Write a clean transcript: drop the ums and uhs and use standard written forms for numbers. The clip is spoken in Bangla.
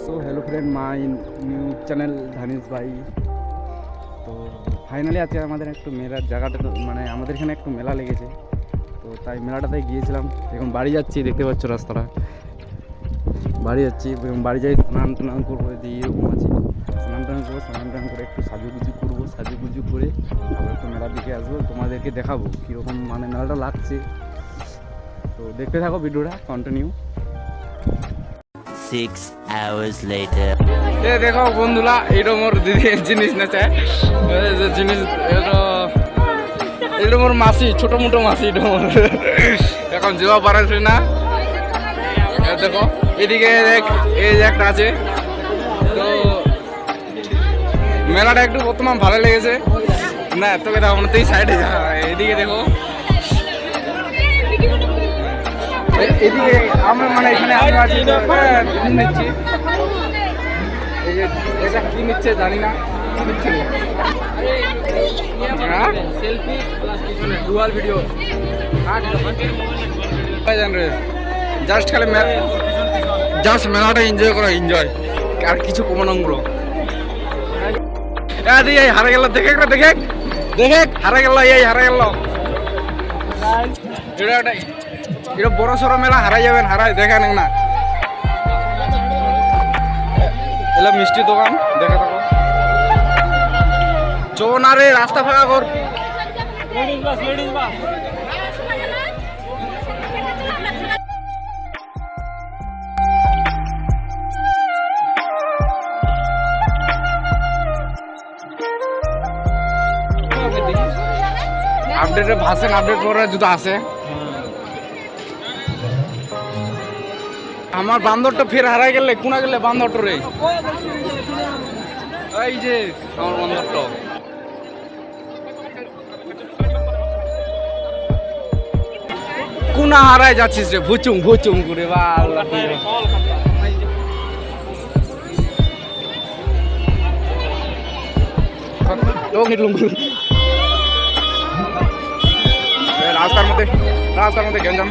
So hello friend, my new channel Dhanish ভাই। তো ফাইনালি আজকে আমাদের একটু মেলার জায়গাটা, তো মানে আমাদের এখানে একটু মেলা লেগেছে, তো তাই মেলাটাতে গিয়েছিলাম। এখন বাড়ি যাচ্ছি, দেখতে পাচ্ছ রাস্তাটা। বাড়ি যাচ্ছি, বাড়ি যাই স্নান টান করবো, দিয়ে এরকম আছি। স্নান টান করবো, স্নান টান করে একটু সাজুগুজু করবো, সাজুগুজু করে তারপর একটু মেলার দিকে আসবো, তোমাদেরকে দেখাবো কীরকম মানে মেলাটা লাগছে। তো দেখতে থাকো ভিডিওটা কন্টিনিউ। 6 hours later. এ দেখো বন্ধুরা, এইটা মোর দিদি জিনিস নেছে, যে জিনিস এটা মোর মাসি, ছোট মোটো মাসি, এটা মোর এখন যাওয়া পারছে না। দেখো এদিকে দেখ, এই যে একটা আছে। তো মেলাটা একটু বর্তমান ভালো লেগেছে না, তোকে দেখো মানে তুই সাইডে যা, এদিকে দেখো, এদিকে আমরা মানে এখানে আমি আছি, নিচ্ছি। এই যে এটা কি নিচ্ছে জানি না, কি নিচ্ছে সেলফি প্লাস পিছনে ডুয়াল ভিডিও জান রে। জাস্ট খালি জাস্ট মেলাটা এনজয় করো, এনজয়, আর কিছু কমানো ব্রো। এই হারা গেল, দেখে দেখে দেখে হারা গেল, এই হারা গেল। এটা বড় সড়ো মেলা, হারাই যাবেন, হারাই দেখেন না। এলা মিষ্টি দোকান দেখে থাকো, চো না রে, রাস্তা ফাঁকা কর। আপডেটে ভাষণ আপডেট করে যদি আসে। আমার বান্দরটা ফের হারাই গেলে, কোনা গেলে বান্দরটা রে, এই যে আমার বান্দরটা। কোনা হারাই যাচ্ছিস রে, ভুচুং ভুচুং করে। বা আল্লাহ, রাস্তার মধ্যে গেঞ্জাম।